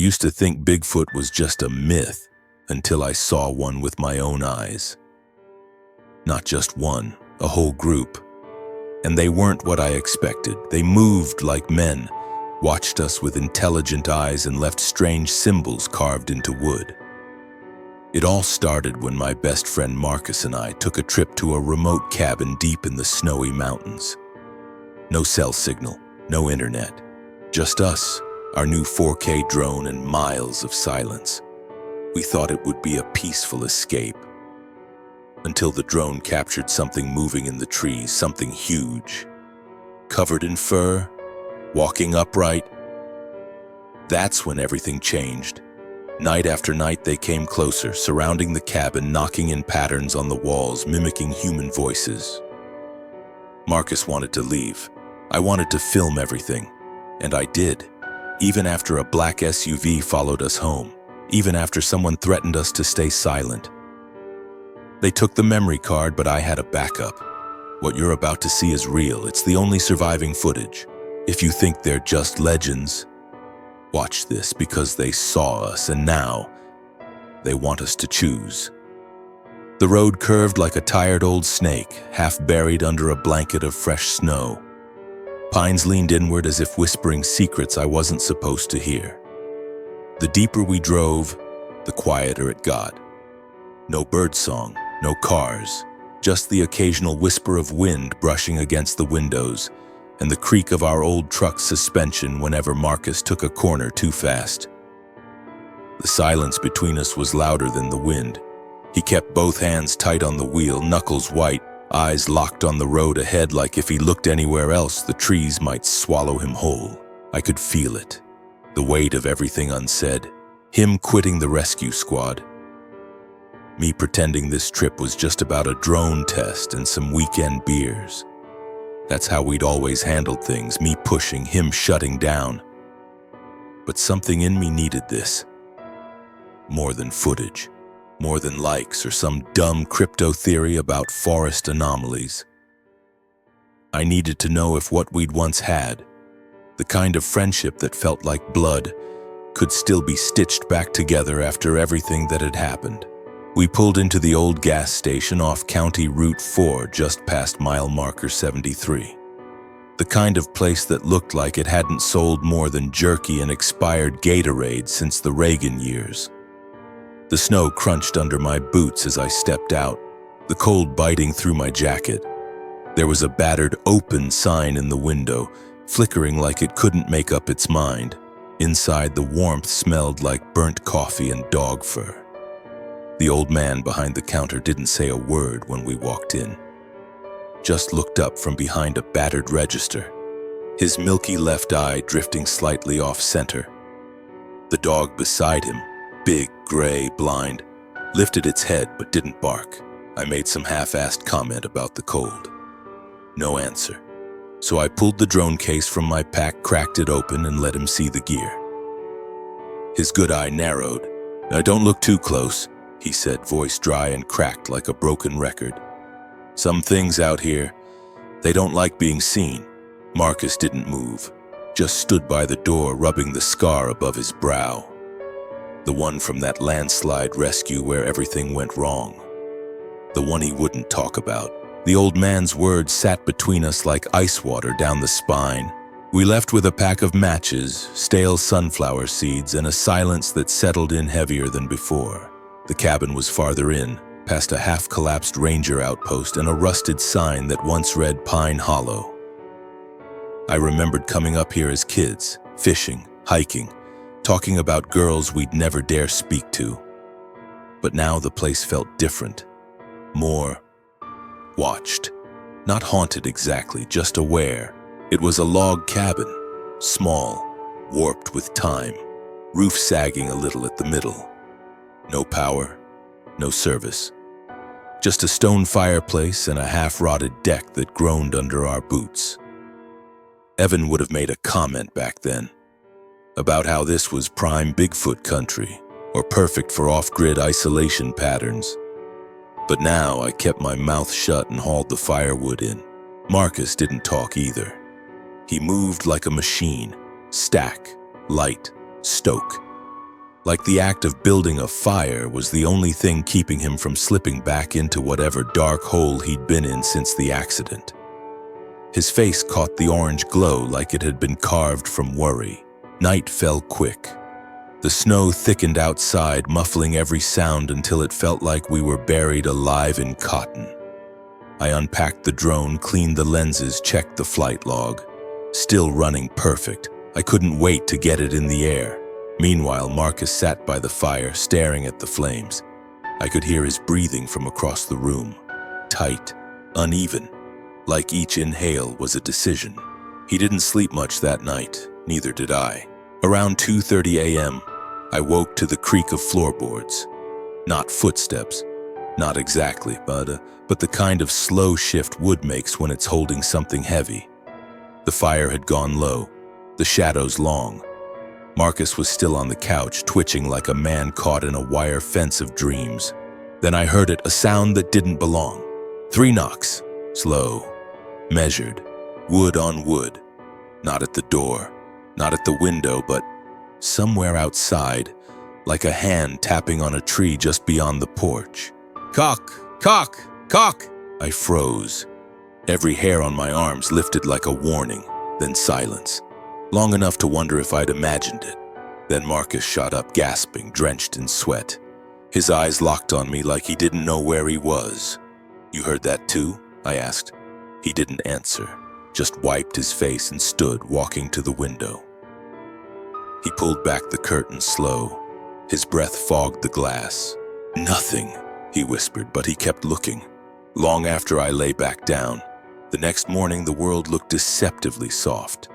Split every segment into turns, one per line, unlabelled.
used to think Bigfoot was just a myth until I saw one with my own eyes. Not just one, a whole group. And they weren't what I expected. They moved like men, watched us with intelligent eyes, and left strange symbols carved into wood. It all started when my best friend Marcus and I took a trip to a remote cabin deep in the snowy mountains. No cell signal, no internet, just us, our new 4K drone, and miles of silence. We thought it would be a peaceful escape, until the drone captured something moving in the trees, something huge, covered in fur, walking upright. That's when everything changed. Night after night they came closer, surrounding the cabin, knocking in patterns on the walls, mimicking human voices. Marcus wanted to leave. I wanted to film everything, and I did. Even after a black SUV followed us home, even after someone threatened us to stay silent. They took the memory card, but I had a backup. What you're about to see is real. It's the only surviving footage. If you think they're just legends, watch this, because they saw us, and now they want us to choose. The road curved like a tired old snake, half buried under a blanket of fresh snow. Pines leaned inward as if whispering secrets I wasn't supposed to hear. The deeper we drove, the quieter it got. No birdsong, no cars, just the occasional whisper of wind brushing against the windows and the creak of our old truck's suspension whenever Marcus took a corner too fast. The silence between us was louder than the wind. He kept both hands tight on the wheel, knuckles white, eyes locked on the road ahead, like if he looked anywhere else, the trees might swallow him whole. I could feel it, the weight of everything unsaid. Him quitting the rescue squad. Me pretending this trip was just about a drone test and some weekend beers. That's how we'd always handled things, me pushing, him shutting down. But something in me needed this. More than footage, more than likes or some dumb crypto theory about forest anomalies. I needed to know if what we'd once had, the kind of friendship that felt like blood, could still be stitched back together after everything that had happened. We pulled into the old gas station off County Route 4 just past mile marker 73. The kind of place that looked like it hadn't sold more than jerky and expired Gatorade since the Reagan years. The snow crunched under my boots as I stepped out, the cold biting through my jacket. There was a battered open sign in the window, flickering like it couldn't make up its mind. Inside, the warmth smelled like burnt coffee and dog fur. The old man behind the counter didn't say a word when we walked in. Just looked up from behind a battered register, his milky left eye drifting slightly off-center. The dog beside him, big, gray, blind, lifted its head but didn't bark. I made some half-assed comment about the cold. No answer. So I pulled the drone case from my pack, cracked it open, and let him see the gear. His good eye narrowed. "Now don't look too close," he said, voice dry and cracked like a broken record. "Some things out here, they don't like being seen." Marcus didn't move, just stood by the door, rubbing the scar above his brow. The one from that landslide rescue where everything went wrong. The one he wouldn't talk about. The old man's words sat between us like ice water down the spine. We left with a pack of matches, stale sunflower seeds, and a silence that settled in heavier than before. The cabin was farther in, past a half-collapsed ranger outpost and a rusted sign that once read Pine Hollow. I remembered coming up here as kids, fishing, hiking, talking about girls we'd never dare speak to. But now the place felt different. More watched. Not haunted exactly, just aware. It was a log cabin, small, warped with time, roof sagging a little at the middle. No power, no service. Just a stone fireplace and a half-rotted deck that groaned under our boots. Evan would have made a comment back then about how this was prime Bigfoot country, or perfect for off-grid isolation patterns. But now I kept my mouth shut and hauled the firewood in. Marcus didn't talk either. He moved like a machine, stack, light, stoke. like the act of building a fire was the only thing keeping him from slipping back into whatever dark hole he'd been in since the accident. His face caught the orange glow like it had been carved from worry. Night fell quick. The snow thickened outside, muffling every sound until it felt like we were buried alive in cotton. I unpacked the drone, cleaned the lenses, checked the flight log. Still running perfect. I couldn't wait to get it in the air. Meanwhile, Marcus sat by the fire, staring at the flames. I could hear his breathing from across the room. Tight, uneven, like each inhale was a decision. He didn't sleep much that night, neither did I. Around 2:30 a.m., I woke to the creak of floorboards. Not footsteps, not exactly, but the kind of slow shift wood makes when it's holding something heavy. The fire had gone low, the shadows long. Marcus was still on the couch, twitching like a man caught in a wire fence of dreams. Then I heard it, a sound that didn't belong. 3 knocks, slow, measured, wood on wood. Not at the door, not at the window, but somewhere outside, like a hand tapping on a tree just beyond the porch. Cock, cock, cock! I froze. Every hair on my arms lifted like a warning, then silence. Long enough to wonder if I'd imagined it. Then Marcus shot up, gasping, drenched in sweat. His eyes locked on me like he didn't know where he was. "You heard that too?" I asked. He didn't answer, just wiped his face and stood, walking to the window. He pulled back the curtain slow. His breath fogged the glass. "Nothing," he whispered, but he kept looking. Long after I lay back down, the next morning the world looked deceptively soft.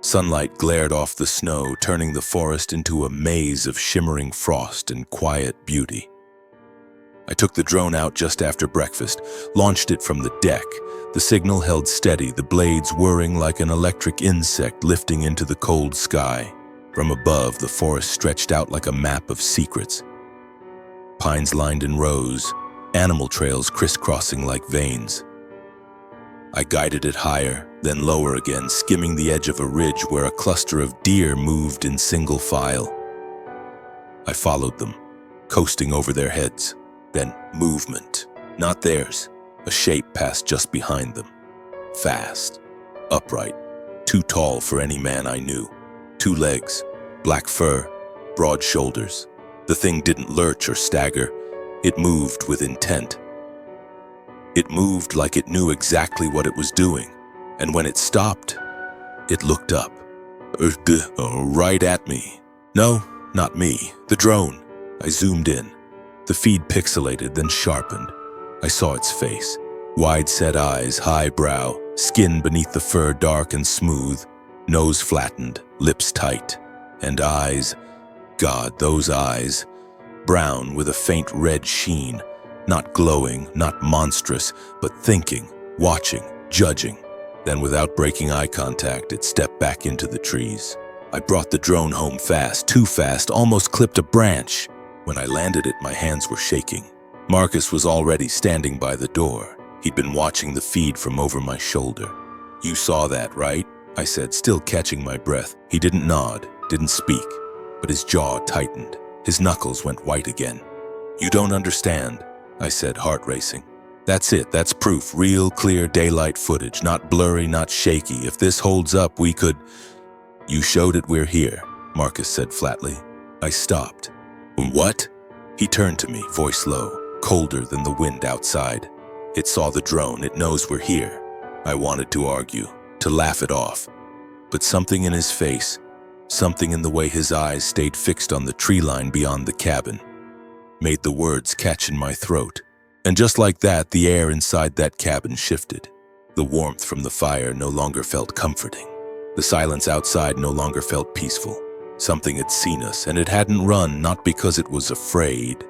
Sunlight glared off the snow, turning the forest into a maze of shimmering frost and quiet beauty. I took the drone out just after breakfast, launched it from the deck. The signal held steady, the blades whirring like an electric insect lifting into the cold sky. From above, the forest stretched out like a map of secrets. Pines lined in rows, animal trails crisscrossing like veins. I guided it higher, then lower again, skimming the edge of a ridge where a cluster of deer moved in single file. I followed them, coasting over their heads. Then movement, not theirs. A shape passed just behind them. Fast, upright, too tall for any man I knew. 2 legs, black fur, broad shoulders. The thing didn't lurch or stagger. It moved with intent. It moved like it knew exactly what it was doing. And when it stopped, it looked up. Right at me. No, not me. The drone. I zoomed in. The feed pixelated, then sharpened. I saw its face. Wide-set eyes, high brow, skin beneath the fur dark and smooth, nose flattened, lips tight, and eyes. God, those eyes. Brown with a faint red sheen. Not glowing, not monstrous, but thinking, watching, judging. Then without breaking eye contact, it stepped back into the trees. I brought the drone home fast, too fast, almost clipped a branch. When I landed it, my hands were shaking. Marcus was already standing by the door. He'd been watching the feed from over my shoulder. "You saw that, right?" I said, still catching my breath. He didn't nod, didn't speak, but his jaw tightened. His knuckles went white again. "You don't understand," I said, heart racing. "That's it, that's proof, real clear daylight footage, not blurry, not shaky. If this holds up, we could—" "You showed it, we're here," Marcus said flatly. I stopped. "What?" He turned to me, voice low, colder than the wind outside. "It saw the drone, it knows we're here." I wanted to argue, to laugh it off. But something in his face, something in the way his eyes stayed fixed on the tree line beyond the cabin, made the words catch in my throat. And just like that, the air inside that cabin shifted. The warmth from the fire no longer felt comforting. The silence outside no longer felt peaceful. Something had seen us, and it hadn't run, not because it was afraid,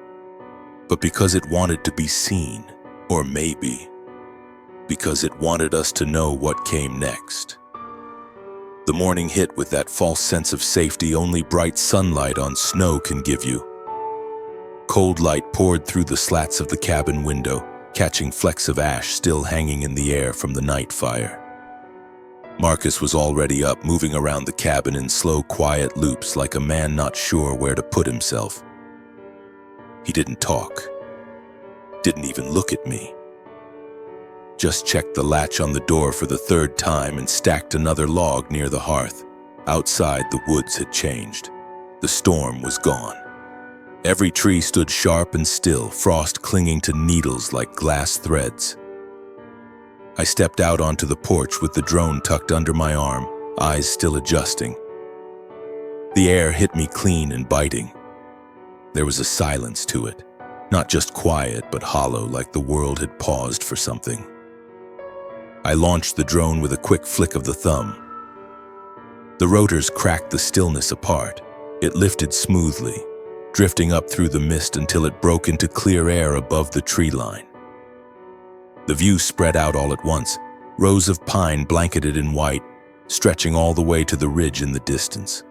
but because it wanted to be seen. Or maybe because it wanted us to know what came next. The morning hit with that false sense of safety only bright sunlight on snow can give you. Cold light poured through the slats of the cabin window, catching flecks of ash still hanging in the air from the night fire. Marcus was already up, moving around the cabin in slow, quiet loops like a man not sure where to put himself. He didn't talk, didn't even look at me. Just checked the latch on the door for the third time and stacked another log near the hearth. Outside, the woods had changed. The storm was gone. Every tree stood sharp and still, frost clinging to needles like glass threads. I stepped out onto the porch with the drone tucked under my arm, eyes still adjusting. The air hit me clean and biting. There was a silence to it, not just quiet but hollow, like the world had paused for something. I launched the drone with a quick flick of the thumb. The rotors cracked the stillness apart. It lifted smoothly, drifting up through the mist until it broke into clear air above the tree line. The view spread out all at once, rows of pine blanketed in white, stretching all the way to the ridge in the distance.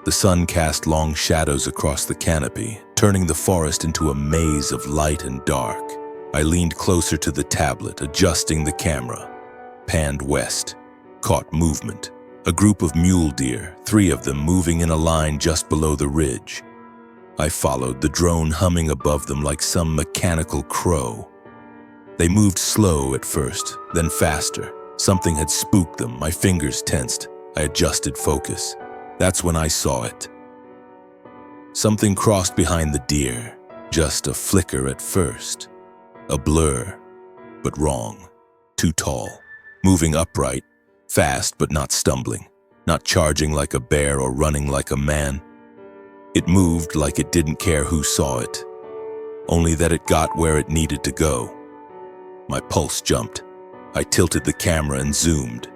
The sun cast long shadows across the canopy, turning the forest into a maze of light and dark. I leaned closer to the tablet, adjusting the camera. Panned west, caught movement. A group of mule deer, 3 of them moving in a line just below the ridge. I followed, the drone humming above them like some mechanical crow. They moved slow at first, then faster. Something had spooked them, my fingers tensed. I adjusted focus. That's when I saw it. Something crossed behind the deer, just a flicker at first. A blur, but wrong. Too tall. Moving upright, fast but not stumbling. Not charging like a bear or running like a man. It moved like it didn't care who saw it. Only that it got where it needed to go. My pulse jumped. I tilted the camera and zoomed.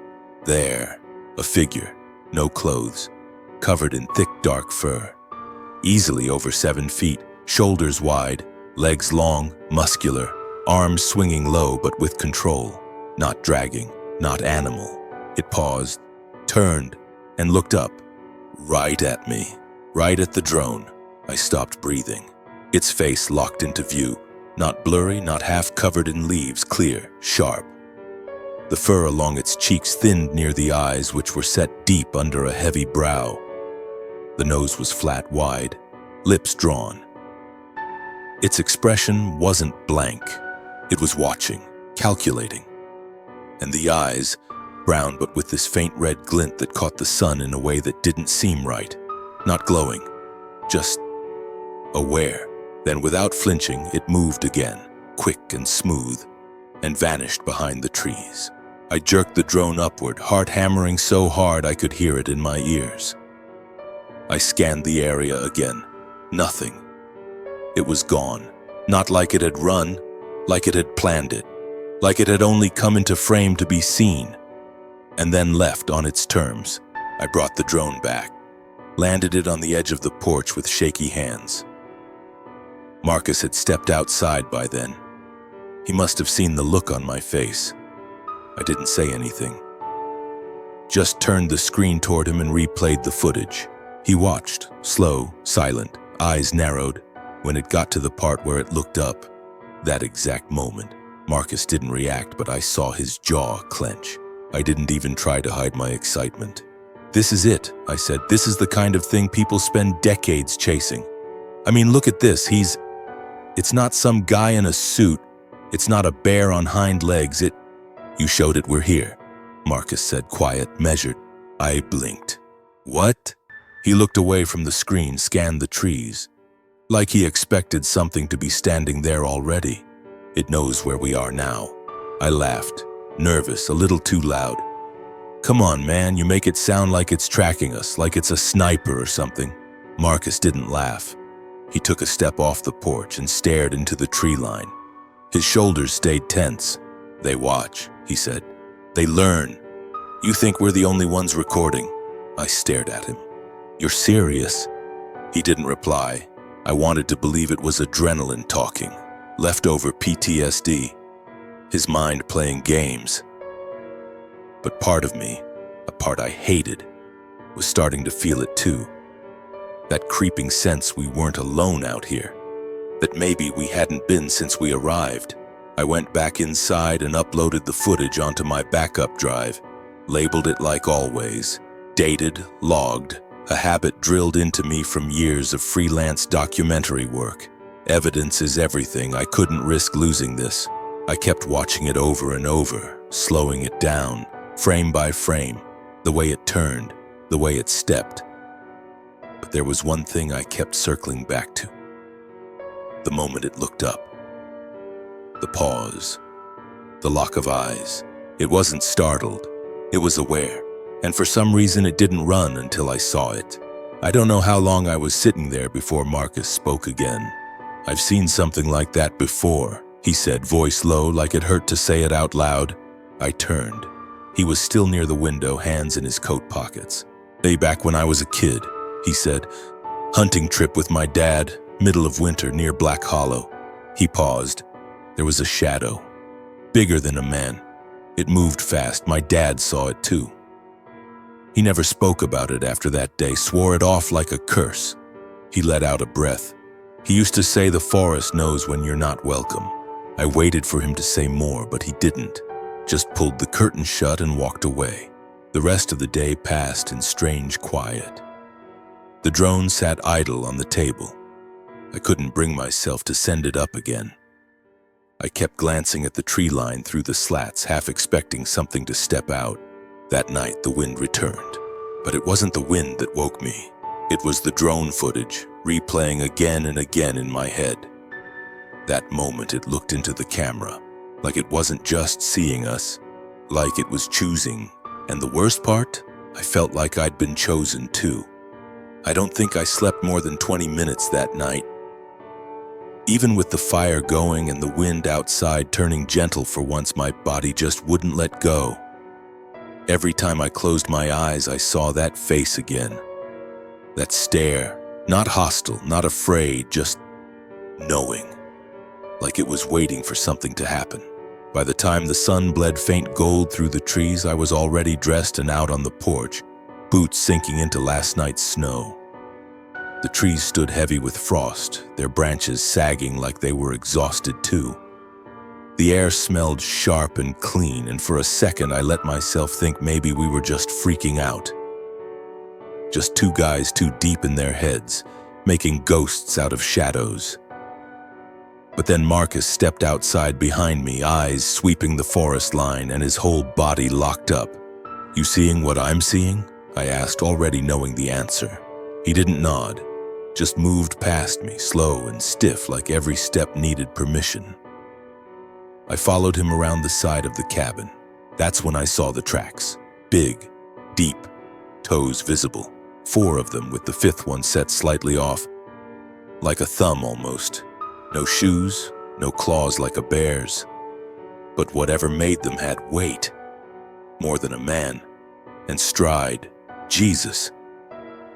There, a figure, no clothes, covered in thick dark fur. Easily over 7 feet, shoulders wide, legs long, muscular, arms swinging low but with control. Not dragging, not animal. It paused, turned, and looked up. Right at me. Right at the drone. I stopped breathing. Its face locked into view. Not blurry, not half covered in leaves, clear, sharp. The fur along its cheeks thinned near the eyes, which were set deep under a heavy brow. The nose was flat wide, lips drawn. Its expression wasn't blank. It was watching, calculating. And the eyes, brown but with this faint red glint that caught the sun in a way that didn't seem right. Not glowing, just aware. Then without flinching, it moved again, quick and smooth, and vanished behind the trees. I jerked the drone upward, heart hammering so hard I could hear it in my ears. I scanned the area again. Nothing. It was gone. Not like it had run, like it had planned it, like it had only come into frame to be seen, and then left on its terms. I brought the drone back, landed it on the edge of the porch with shaky hands. Marcus had stepped outside by then. He must have seen the look on my face. I didn't say anything. Just turned the screen toward him and replayed the footage. He watched, slow, silent, eyes narrowed. When it got to the part where it looked up, that exact moment, Marcus didn't react, but I saw his jaw clench. I didn't even try to hide my excitement. "This is it," I said. "This is the kind of thing people spend decades chasing. I mean, look at this. It's not some guy in a suit. It's not a bear on hind legs. You showed it, we're here," Marcus said, quiet, measured. I blinked. "What?" He looked away from the screen, scanned the trees, like he expected something to be standing there already. "It knows where we are now." I laughed, nervous, a little too loud. "Come on, man, you make it sound like it's tracking us, like it's a sniper or something." Marcus didn't laugh. He took a step off the porch and stared into the tree line. His shoulders stayed tense. "They watch," he said. "They learn. You think we're the only ones recording?" I stared at him. "You're serious?" He didn't reply. I wanted to believe it was adrenaline talking, leftover PTSD, his mind playing games. But part of me, a part I hated, was starting to feel it too. That creeping sense we weren't alone out here, that maybe we hadn't been since we arrived. I went back inside and uploaded the footage onto my backup drive. labeled it like always, dated, logged, a habit drilled into me from years of freelance documentary work. Evidence is everything. I couldn't risk losing this. I kept watching it over and over, slowing it down, frame by frame, the way it turned, the way it stepped. But there was one thing I kept circling back to. The moment it looked up. The pause. The lock of eyes. It wasn't startled. It was aware. And for some reason it didn't run until I saw it. I don't know how long I was sitting there before Marcus spoke again. "I've seen something like that before," he said, voice low, like it hurt to say it out loud. I turned. He was still near the window, hands in his coat pockets. "Way back when I was a kid," he said. "Hunting trip with my dad, middle of winter near Black Hollow." He paused. There was a shadow, bigger than a man. It moved fast. My dad saw it too. He never spoke about it after that day, swore it off like a curse. He let out a breath. He used to say the forest knows when you're not welcome. I waited for him to say more, but he didn't. Just pulled the curtain shut and walked away. The rest of the day passed in strange quiet. The drone sat idle on the table. I couldn't bring myself to send it up again. I kept glancing at the tree line through the slats, half expecting something to step out. That night, the wind returned. But it wasn't the wind that woke me. It was the drone footage, replaying again and again in my head. That moment it looked into the camera, like it wasn't just seeing us, like it was choosing. And the worst part, I felt like I'd been chosen too. I don't think I slept more than 20 minutes that night. Even with the fire going and the wind outside turning gentle for once, my body just wouldn't let go. Every time I closed my eyes, I saw that face again. That stare, not hostile, not afraid, just knowing. Like it was waiting for something to happen. By the time the sun bled faint gold through the trees, I was already dressed and out on the porch, boots sinking into last night's snow. The trees stood heavy with frost, their branches sagging like they were exhausted too. The air smelled sharp and clean, and for a second I let myself think maybe we were just freaking out. Just two guys too deep in their heads, making ghosts out of shadows. But then Marcus stepped outside behind me, eyes sweeping the forest line and his whole body locked up. "You seeing what I'm seeing?" I asked, already knowing the answer. He didn't nod, just moved past me, slow and stiff, like every step needed permission. I followed him around the side of the cabin. That's when I saw the tracks. Big, deep, toes visible. 4 of them, with the 5th one set slightly off, like a thumb almost. No shoes, no claws like a bear's. But whatever made them had weight, more than a man, and stride. Jesus!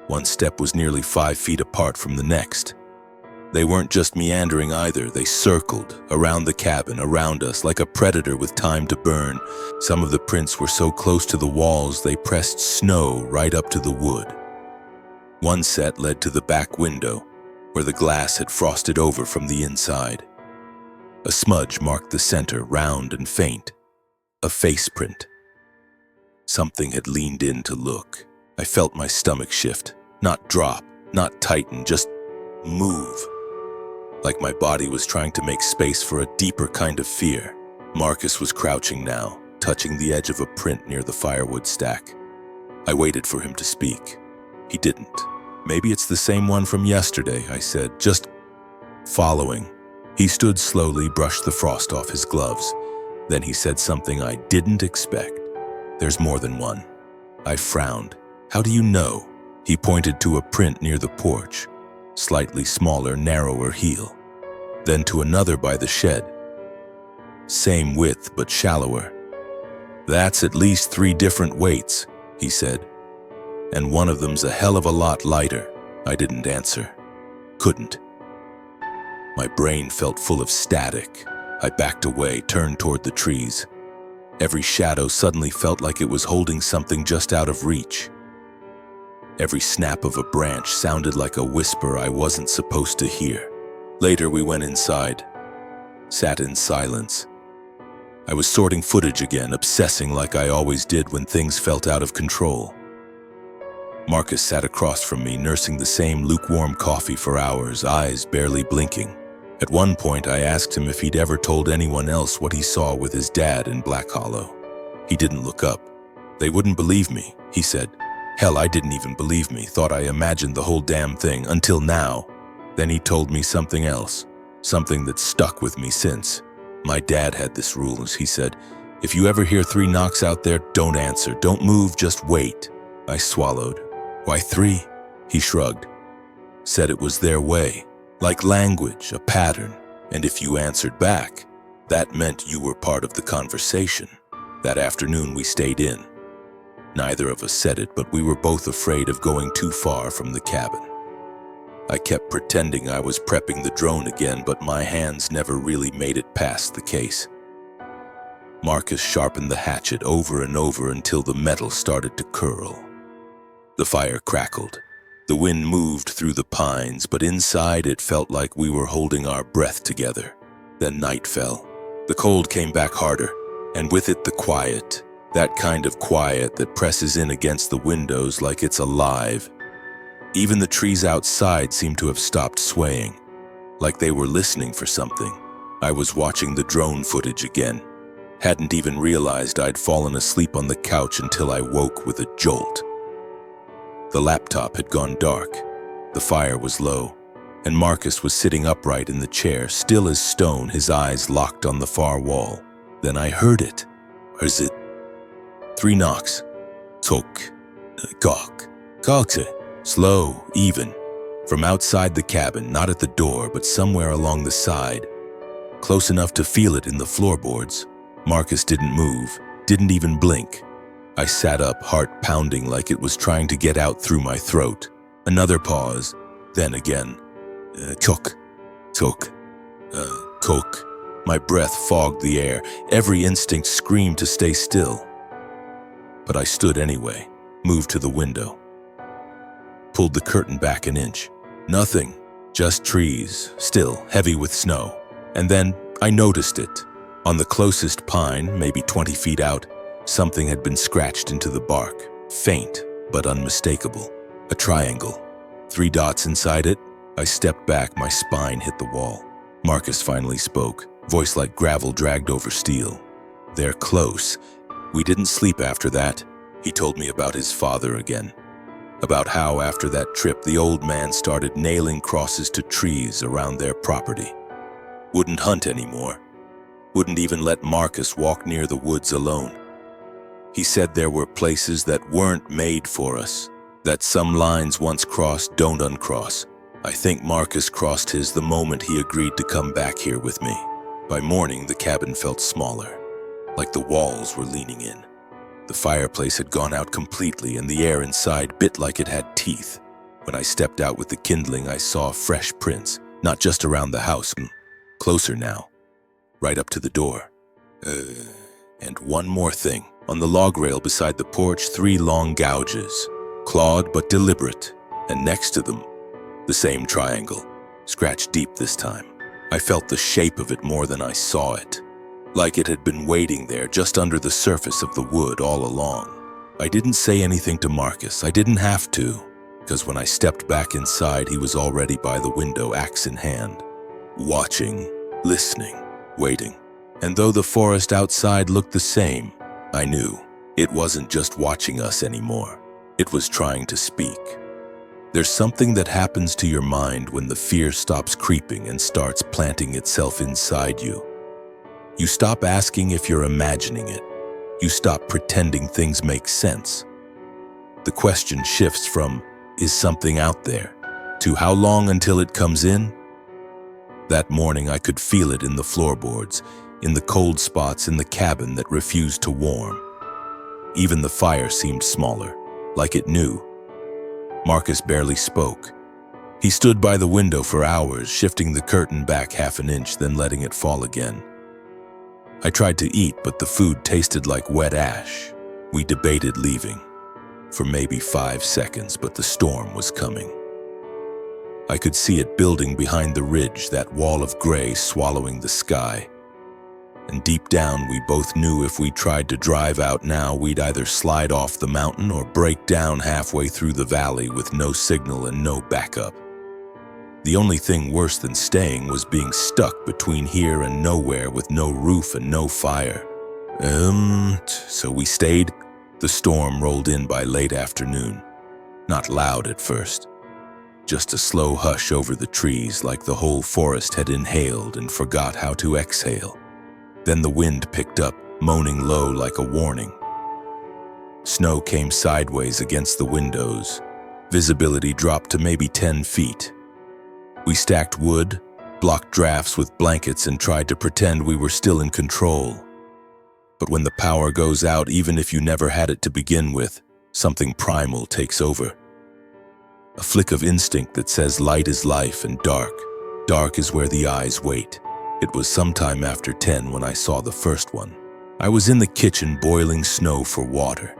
One step was nearly 5 feet apart from the next. They weren't just meandering either, they circled around the cabin, around us, like a predator with time to burn. Some of the prints were so close to the walls they pressed snow right up to the wood. One set led to the back window, where the glass had frosted over from the inside. A smudge marked the center, round and faint. A face print. Something had leaned in to look. I felt my stomach shift, not drop, not tighten, just move. Like my body was trying to make space for a deeper kind of fear. Marcus was crouching now, touching the edge of a print near the firewood stack. I waited for him to speak. He didn't. "Maybe it's the same one from yesterday," I said, just following. He stood slowly, brushed the frost off his gloves. Then he said something I didn't expect. "There's more than one." I frowned. "How do you know?" He pointed to a print near the porch, slightly smaller, narrower heel. Then to another by the shed. Same width, but shallower. "That's at least 3 different weights," he said. "And one of them's a hell of a lot lighter." I didn't answer. Couldn't. My brain felt full of static. I backed away, turned toward the trees. Every shadow suddenly felt like it was holding something just out of reach. Every snap of a branch sounded like a whisper I wasn't supposed to hear. Later we went inside, sat in silence. I was sorting footage again, obsessing like I always did when things felt out of control. Marcus sat across from me, nursing the same lukewarm coffee for hours, eyes barely blinking. At one point, I asked him if he'd ever told anyone else what he saw with his dad in Black Hollow. He didn't look up. "They wouldn't believe me," he said. "Hell, I didn't even believe me, thought I imagined the whole damn thing, until now." Then he told me something else, something that's stuck with me since. "My dad had this rule," he said. "If you ever hear 3 knocks out there, don't answer, don't move, just wait." I swallowed. "Why 3? He shrugged. Said it was their way, like language, a pattern, and if you answered back, that meant you were part of the conversation. That afternoon we stayed in. Neither of us said it, but we were both afraid of going too far from the cabin. I kept pretending I was prepping the drone again, but my hands never really made it past the case. Marcus sharpened the hatchet over and over until the metal started to curl. The fire crackled. The wind moved through the pines, but inside it felt like we were holding our breath together. Then night fell. The cold came back harder, and with it the quiet. That kind of quiet that presses in against the windows like it's alive. Even the trees outside seemed to have stopped swaying, like they were listening for something. I was watching the drone footage again. Hadn't even realized I'd fallen asleep on the couch until I woke with a jolt. The laptop had gone dark, the fire was low, and Marcus was sitting upright in the chair, still as stone, his eyes locked on the far wall. Then I heard it. Is it? 3 knocks. Tok. Gok. Gokte. Slow, even. From outside the cabin, not at the door, but somewhere along the side. Close enough to feel it in the floorboards. Marcus didn't move, didn't even blink. I sat up, heart pounding like it was trying to get out through my throat. Another pause, then again. Tok. Tok. Tok. My breath fogged the air. Every instinct screamed to stay still. But I stood anyway, moved to the window. Pulled the curtain back an inch. Nothing, just trees, still heavy with snow. And then I noticed it. On the closest pine, maybe 20 feet out, something had been scratched into the bark. Faint, but unmistakable. A triangle. 3 dots inside it. I stepped back, my spine hit the wall. Marcus finally spoke, voice like gravel dragged over steel. "They're close. We didn't sleep after that." He told me about his father again. About how after that trip the old man started nailing crosses to trees around their property. Wouldn't hunt anymore. Wouldn't even let Marcus walk near the woods alone. He said there were places that weren't made for us, that some lines once crossed don't uncross. I think Marcus crossed his the moment he agreed to come back here with me. By morning, the cabin felt smaller, like the walls were leaning in. The fireplace had gone out completely, and the air inside bit like it had teeth. When I stepped out with the kindling, I saw fresh prints, not just around the house, closer now, right up to the door. And one more thing. On the log rail beside the porch, 3 long gouges, clawed but deliberate, and next to them, the same triangle, scratched deep this time. I felt the shape of it more than I saw it, like it had been waiting there just under the surface of the wood all along. I didn't say anything to Marcus. I didn't have to, because when I stepped back inside, he was already by the window, axe in hand, watching, listening, waiting. And though the forest outside looked the same, I knew it wasn't just watching us anymore. It was trying to speak. There's something that happens to your mind when the fear stops creeping and starts planting itself inside you. You stop asking if you're imagining it. You stop pretending things make sense. The question shifts from, is something out there, to how long until it comes in? That morning I could feel it in the floorboards, in the cold spots in the cabin that refused to warm. Even the fire seemed smaller, like it knew. Marcus barely spoke. He stood by the window for hours, shifting the curtain back half an inch, then letting it fall again. I tried to eat, but the food tasted like wet ash. We debated leaving for maybe 5 seconds, but the storm was coming. I could see it building behind the ridge, that wall of gray swallowing the sky. and deep down we both knew if we tried to drive out now, we'd either slide off the mountain or break down halfway through the valley with no signal and no backup. The only thing worse than staying was being stuck between here and nowhere with no roof and no fire. So we stayed. The storm rolled in by late afternoon. Not loud at first. Just a slow hush over the trees, like the whole forest had inhaled and forgot how to exhale. Then the wind picked up, moaning low like a warning. Snow came sideways against the windows. Visibility dropped to maybe 10 feet. We stacked wood, blocked drafts with blankets, and tried to pretend we were still in control. But when the power goes out, even if you never had it to begin with, something primal takes over. A flick of instinct that says light is life and dark is where the eyes wait. It was sometime after 10 when I saw the first one. I was in the kitchen boiling snow for water.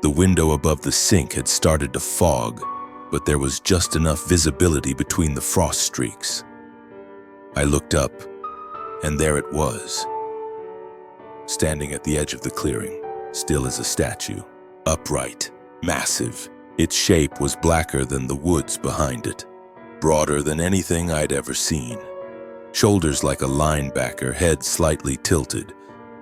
The window above the sink had started to fog, but there was just enough visibility between the frost streaks. I looked up, and there it was. Standing at the edge of the clearing, still as a statue, upright, massive. Its shape was blacker than the woods behind it, broader than anything I'd ever seen. Shoulders like a linebacker, head slightly tilted,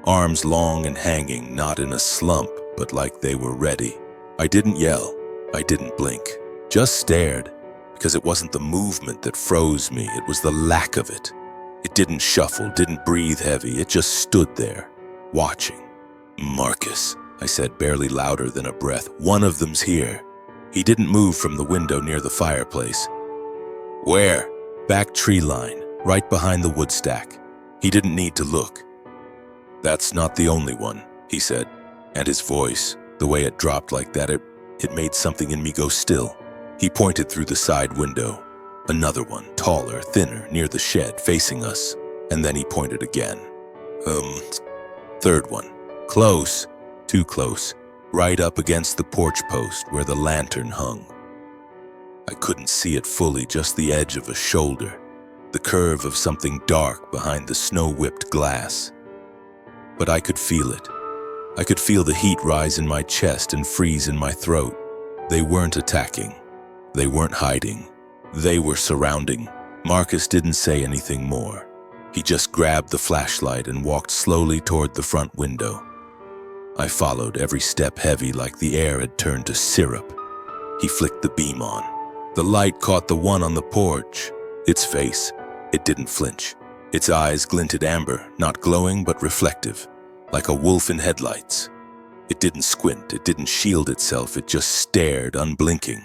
arms long and hanging, not in a slump, but like they were ready. I didn't yell, I didn't blink, just stared, because it wasn't the movement that froze me, it was the lack of it. It didn't shuffle, didn't breathe heavy, it just stood there, watching. "Marcus," I said, barely louder than a breath. "One of them's here." He didn't move from the window near the fireplace. "Where?" "Back tree line, right behind the wood stack." He didn't need to look. "That's not the only one," he said, and his voice, the way it dropped like that, it made something in me go still. He pointed through the side window. Another one, taller, thinner, near the shed, facing us, and then he pointed again. Third one. Close, too close, right up against the porch post where the lantern hung. I couldn't see it fully, just the edge of a shoulder, the curve of something dark behind the snow-whipped glass. But I could feel it. I could feel the heat rise in my chest and freeze in my throat. They weren't attacking. They weren't hiding. They were surrounding. Marcus didn't say anything more. He just grabbed the flashlight and walked slowly toward the front window. I followed, every step heavy like the air had turned to syrup. He flicked the beam on. The light caught the one on the porch. Its face, it didn't flinch. Its eyes glinted amber, not glowing but reflective, like a wolf in headlights. It didn't squint, it didn't shield itself, it just stared, unblinking.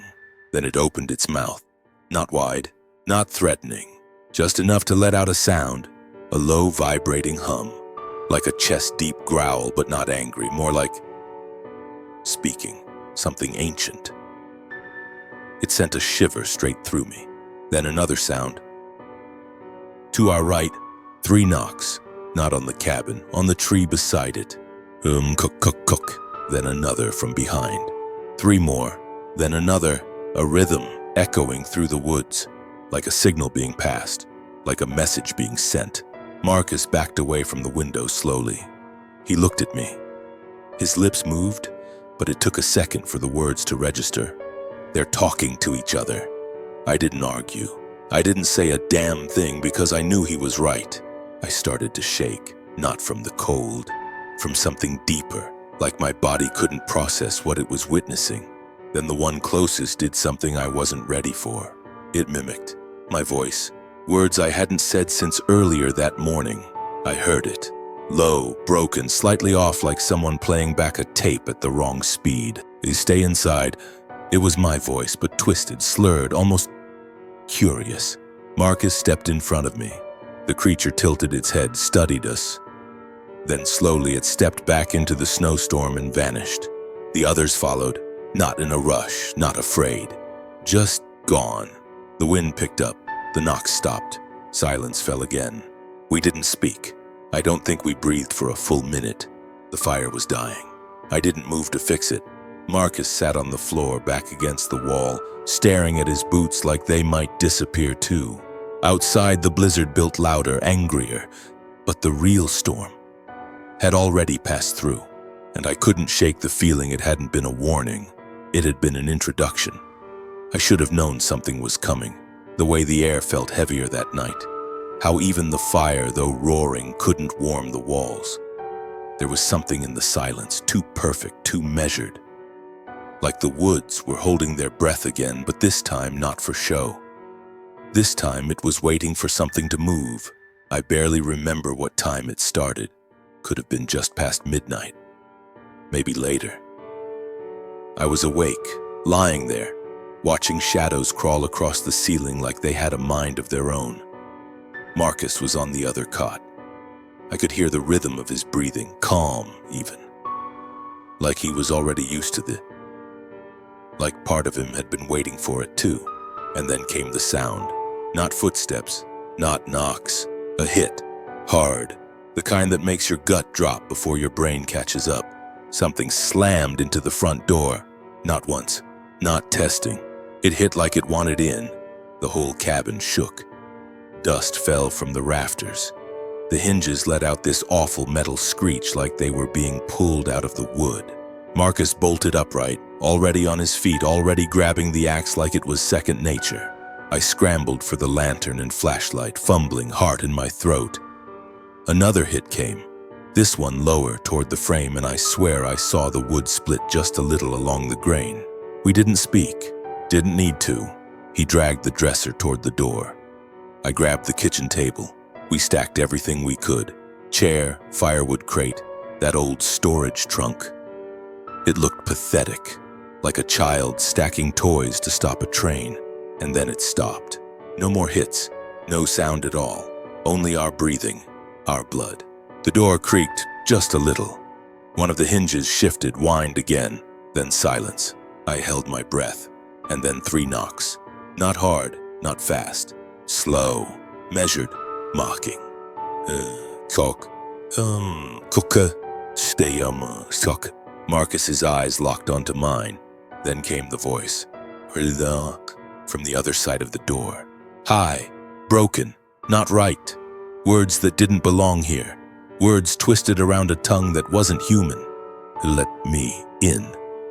Then it opened its mouth. Not wide, not threatening, just enough to let out a sound, a low vibrating hum, like a chest-deep growl but not angry, more like speaking, something ancient. It sent a shiver straight through me. Then another sound. To our right, 3 knocks, not on the cabin, on the tree beside it. Cook, cook, cook. Then another from behind. 3 more, then another, a rhythm echoing through the woods, like a signal being passed, like a message being sent. Marcus backed away from the window slowly. He looked at me. His lips moved, but it took a second for the words to register. They're talking to each other. I didn't argue. I didn't say a damn thing because I knew he was right. I started to shake, not from the cold, from something deeper, like my body couldn't process what it was witnessing. Then the one closest did something I wasn't ready for. It mimicked my voice, words I hadn't said since earlier that morning. I heard it, low, broken, slightly off, like someone playing back a tape at the wrong speed. They stay inside. It was my voice, but twisted, slurred, almost curious. Marcus stepped in front of me. The creature tilted its head, studied us. Then slowly it stepped back into the snowstorm and vanished. The others followed, not in a rush, not afraid, just gone. The wind picked up. The knocks stopped. Silence fell again. We didn't speak. I don't think we breathed for a full minute. The fire was dying. I didn't move to fix it. Marcus sat on the floor, back against the wall, staring at his boots like they might disappear too. Outside, the blizzard built louder, angrier. But the real storm had already passed through, and I couldn't shake the feeling it hadn't been a warning. It had been an introduction. I should have known something was coming, the way the air felt heavier that night, how even the fire, though roaring, couldn't warm the walls. There was something in the silence, too perfect, too measured. Like the woods were holding their breath again, but this time not for show. This time it was waiting for something to move. I barely remember what time it started. Could have been just past midnight. Maybe later. I was awake, lying there, watching shadows crawl across the ceiling like they had a mind of their own. Marcus was on the other cot. I could hear the rhythm of his breathing, calm even. Like he was already used to it. Like part of him had been waiting for it too. And then came the sound. Not footsteps, not knocks. A hit, hard. The kind that makes your gut drop before your brain catches up. Something slammed into the front door. Not once, not testing. It hit like it wanted in. The whole cabin shook. Dust fell from the rafters. The hinges let out this awful metal screech like they were being pulled out of the wood. Marcus bolted upright, already on his feet, already grabbing the axe like it was second nature. I scrambled for the lantern and flashlight, fumbling, heart in my throat. Another hit came, this one lower toward the frame, and I swear I saw the wood split just a little along the grain. We didn't speak, didn't need to. He dragged the dresser toward the door. I grabbed the kitchen table. We stacked everything we could. Chair, firewood crate, that old storage trunk. It looked pathetic, like a child stacking toys to stop a train. And then it stopped. No more hits, no sound at all. Only our breathing, our blood. The door creaked just a little. One of the hinges shifted, whined again, then silence. I held my breath, and then 3 knocks. Not hard, not fast. Slow, measured, mocking. Cock. Cooker. Stay, sock. Marcus's eyes locked onto mine. Then came the voice. From the other side of the door. High, broken, not right. Words that didn't belong here. Words twisted around a tongue that wasn't human. Let me in.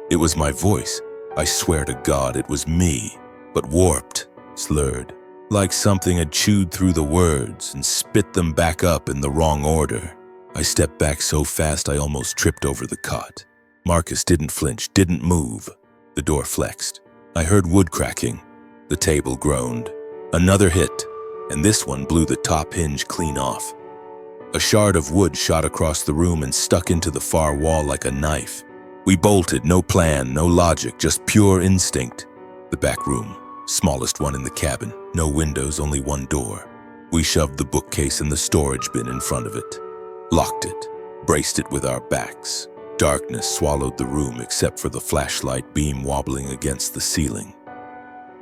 It was my voice. I swear to God it was me. But warped, slurred. Like something had chewed through the words and spit them back up in the wrong order. I stepped back so fast I almost tripped over the cot. Marcus didn't flinch, didn't move. The door flexed. I heard wood cracking. The table groaned. Another hit, and this one blew the top hinge clean off. A shard of wood shot across the room and stuck into the far wall like a knife. We bolted, no plan, no logic, just pure instinct. The back room, smallest one in the cabin, no windows, only one door. We shoved the bookcase in the storage bin in front of it, locked it, braced it with our backs. Darkness swallowed the room except for the flashlight beam wobbling against the ceiling.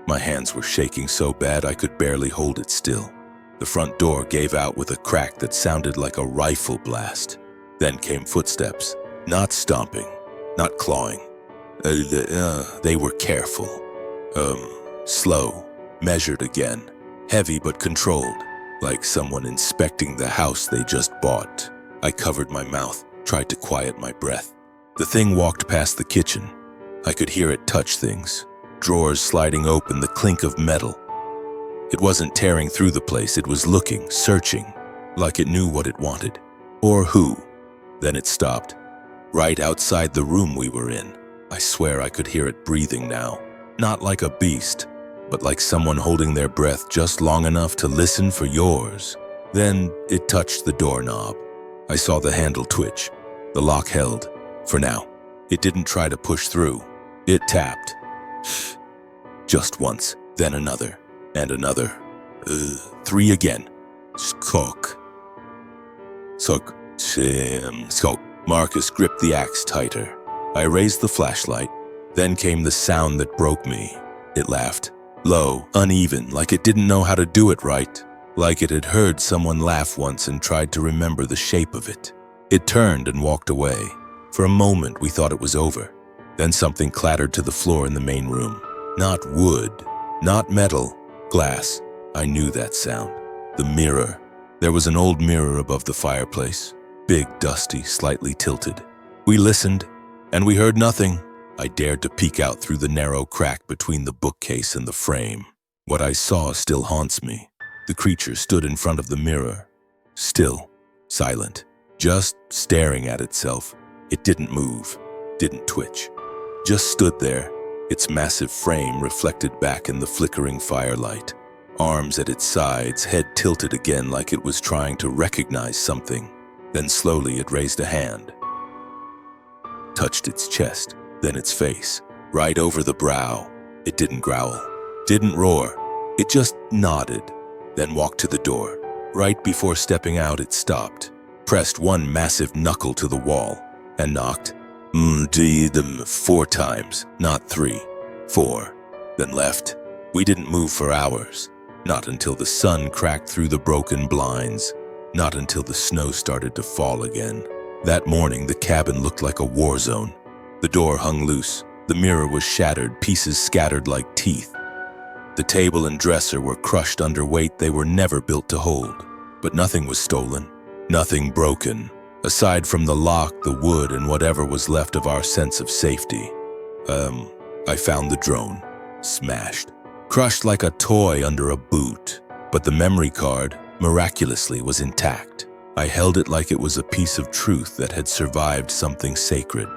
My hands were shaking so bad I could barely hold it still. The front door gave out with a crack that sounded like a rifle blast. Then came footsteps, not stomping, not clawing. They were careful. Slow, measured again, heavy but controlled, like someone inspecting the house they just bought. I covered my mouth, tried to quiet my breath. The thing walked past the kitchen. I could hear it touch things. Drawers sliding open, the clink of metal. It wasn't tearing through the place, it was looking, searching, like it knew what it wanted. Or who. Then it stopped, right outside the room we were in. I swear I could hear it breathing now. Not like a beast, but like someone holding their breath just long enough to listen for yours. Then it touched the doorknob. I saw the handle twitch. The lock held. For now. It didn't try to push through. It tapped. Just once, then another, and another. 3 again. Skok. Sok. Skok. Marcus gripped the axe tighter. I raised the flashlight. Then came the sound that broke me. It laughed. Low, uneven, like it didn't know how to do it right. Like it had heard someone laugh once and tried to remember the shape of it. It turned and walked away. For a moment, we thought it was over. Then something clattered to the floor in the main room. Not wood, not metal, glass. I knew that sound. The mirror. There was an old mirror above the fireplace, big, dusty, slightly tilted. We listened, and we heard nothing. I dared to peek out through the narrow crack between the bookcase and the frame. What I saw still haunts me. The creature stood in front of the mirror, still, silent, just staring at itself. It didn't move, didn't twitch, just stood there, its massive frame reflected back in the flickering firelight. Arms at its sides, head tilted again like it was trying to recognize something. Then slowly it raised a hand, touched its chest, then its face, right over the brow. It didn't growl, didn't roar. It just nodded, then walked to the door. Right before stepping out, it stopped, pressed one massive knuckle to the wall, and knocked. 4 times, not 3, 4, then left. We didn't move for hours, not until the sun cracked through the broken blinds, not until the snow started to fall again. That morning, the cabin looked like a war zone. The door hung loose, the mirror was shattered, pieces scattered like teeth. The table and dresser were crushed under weight they were never built to hold. But nothing was stolen, nothing broken, aside from the lock, the wood, and whatever was left of our sense of safety. I found the drone, smashed, crushed like a toy under a boot. But the memory card, miraculously, was intact. I held it like it was a piece of truth that had survived something sacred.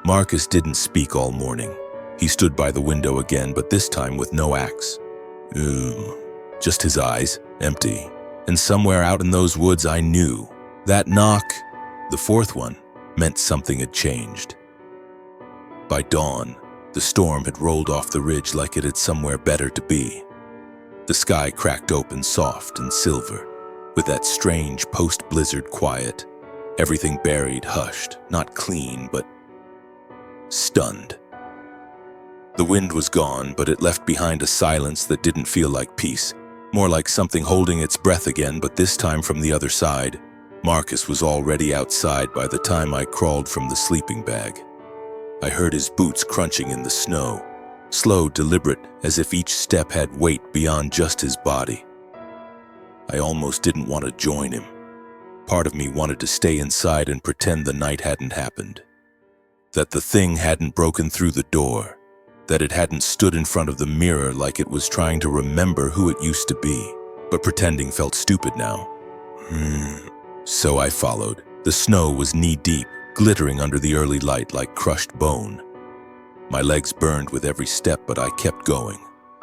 Marcus didn't speak all morning. He stood by the window again, but this time with no axe. Just his eyes, empty. And somewhere out in those woods I knew. That knock, the 4th one, meant something had changed. By dawn, the storm had rolled off the ridge like it had somewhere better to be. The sky cracked open soft and silver, with that strange post-blizzard quiet. Everything buried, hushed, not clean, but stunned. The wind was gone, but it left behind a silence that didn't feel like peace, more like something holding its breath again, but this time from the other side. Marcus was already outside by the time I crawled from the sleeping bag. I heard his boots crunching in the snow, slow, deliberate, as if each step had weight beyond just his body. I almost didn't want to join him. Part of me wanted to stay inside and pretend the night hadn't happened, that the thing hadn't broken through the door, that it hadn't stood in front of the mirror like it was trying to remember who it used to be. But pretending felt stupid now. So I followed. The snow was knee-deep, glittering under the early light like crushed bone. My legs burned with every step, but I kept going,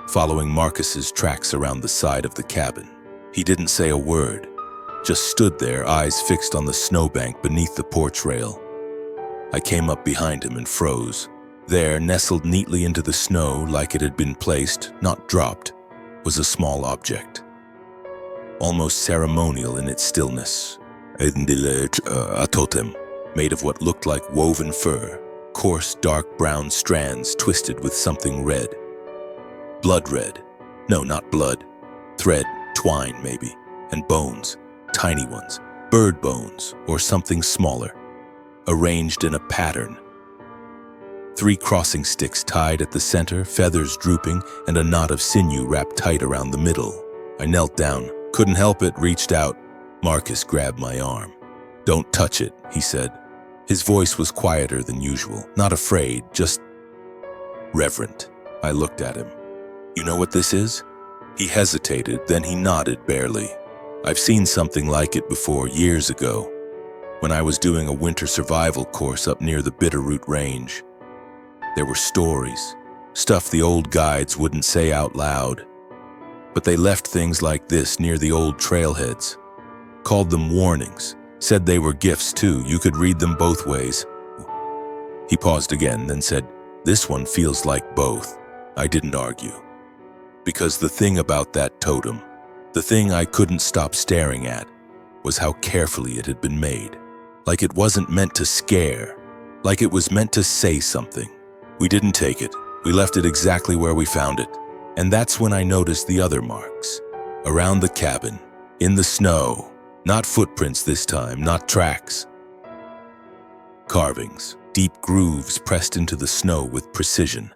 following Marcus's tracks around the side of the cabin. He didn't say a word, just stood there, eyes fixed on the snowbank beneath the porch rail. I came up behind him and froze. There, nestled neatly into the snow like it had been placed, not dropped, was a small object, almost ceremonial in its stillness. A totem, made of what looked like woven fur, coarse dark brown strands twisted with something red. Blood red. No, not blood. Thread, twine maybe, and bones, tiny ones, bird bones or something smaller, arranged in a pattern. 3 crossing sticks tied at the center, feathers drooping, and a knot of sinew wrapped tight around the middle. I knelt down, couldn't help it, reached out. Marcus grabbed my arm. "Don't touch it," he said. His voice was quieter than usual, not afraid, just reverent. I looked at him. "You know what this is?" He hesitated, then he nodded barely. "I've seen something like it before, years ago, when I was doing a winter survival course up near the Bitterroot Range. There were stories, stuff the old guides wouldn't say out loud, but they left things like this near the old trailheads. Called them warnings, said they were gifts too, you could read them both ways." He paused again, then said, "This one feels like both." I didn't argue. Because the thing about that totem, the thing I couldn't stop staring at, was how carefully it had been made. Like it wasn't meant to scare, like it was meant to say something. We didn't take it. We left it exactly where we found it. And that's when I noticed the other marks. Around the cabin, in the snow. Not footprints this time, not tracks. Carvings, deep grooves pressed into the snow with precision,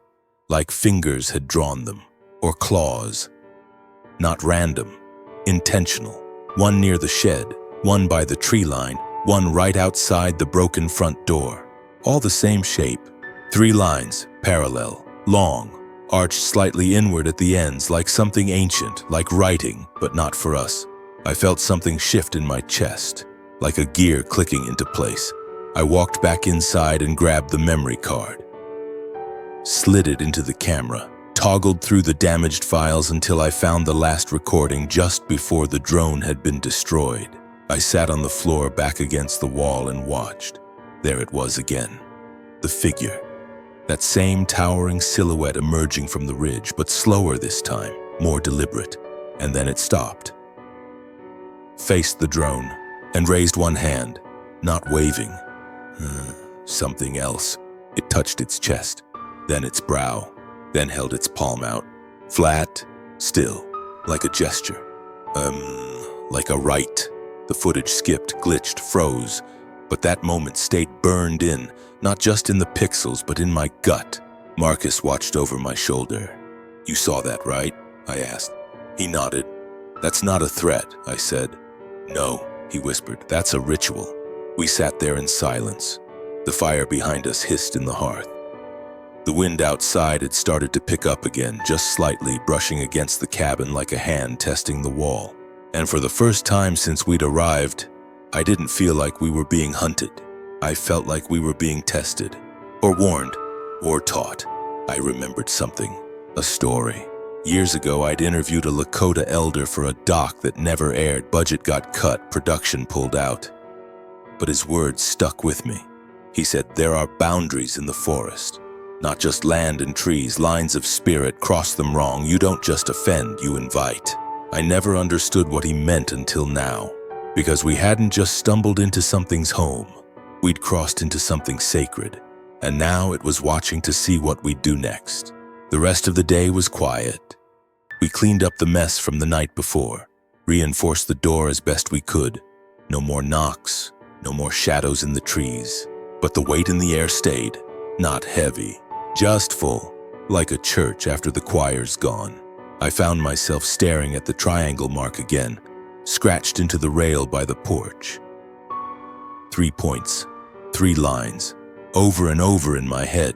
like fingers had drawn them, or claws. Not random, intentional. One near the shed, one by the tree line, one right outside the broken front door. All the same shape. 3 lines, parallel, long, arched slightly inward at the ends like something ancient, like writing, but not for us. I felt something shift in my chest, like a gear clicking into place. I walked back inside and grabbed the memory card. Slid it into the camera, toggled through the damaged files until I found the last recording just before the drone had been destroyed. I sat on the floor back against the wall and watched. There it was again. The figure. That same towering silhouette emerging from the ridge, but slower this time, more deliberate. And then it stopped. Faced the drone and raised one hand, not waving. Something else. It touched its chest, then its brow, then held its palm out. Flat, still, like a gesture. Like a rite. The footage skipped, glitched, froze. But that moment stayed burned in, not just in the pixels, but in my gut. Marcus watched over my shoulder. "You saw that, right?" I asked. He nodded. "That's not a threat," I said. "No," he whispered, "that's a ritual." We sat there in silence. The fire behind us hissed in the hearth. The wind outside had started to pick up again, just slightly, brushing against the cabin like a hand testing the wall. And for the first time since we'd arrived, I didn't feel like we were being hunted. I felt like we were being tested, or warned, or taught. I remembered something, a story. Years ago, I'd interviewed a Lakota elder for a doc that never aired. Budget got cut, production pulled out. But his words stuck with me. He said, there are boundaries in the forest. Not just land and trees, lines of spirit. Cross them wrong. You don't just offend, you invite. I never understood what he meant until now. Because we hadn't just stumbled into something's home. We'd crossed into something sacred. And now it was watching to see what we'd do next. The rest of the day was quiet. We cleaned up the mess from the night before, reinforced the door as best we could. No more knocks, no more shadows in the trees. But the weight in the air stayed, not heavy, just full, like a church after the choir's gone. I found myself staring at the triangle mark again, scratched into the rail by the porch. 3 points, 3 lines, over and over in my head.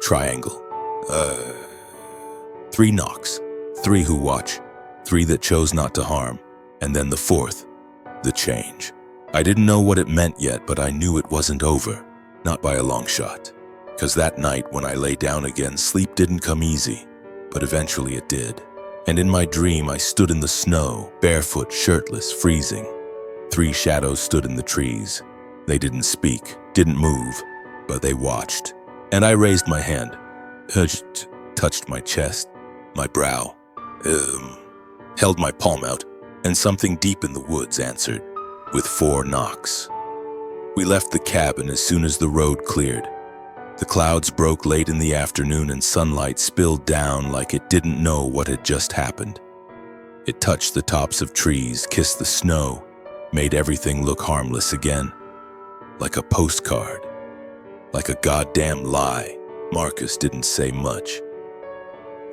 Triangle. 3 knocks, 3 who watch, 3 that chose not to harm, and then the 4th, the change. I didn't know what it meant yet, but I knew it wasn't over, not by a long shot. 'Cause that night when I lay down again, sleep didn't come easy, but eventually it did. And in my dream, I stood in the snow, barefoot, shirtless, freezing. 3 shadows stood in the trees. They didn't speak, didn't move, but they watched. And I raised my hand, touched my chest, my brow, held my palm out, and something deep in the woods answered, with 4 knocks. We left the cabin as soon as the road cleared. The clouds broke late in the afternoon and sunlight spilled down like it didn't know what had just happened. It touched the tops of trees, kissed the snow, made everything look harmless again. Like a postcard. Like a goddamn lie. Marcus didn't say much.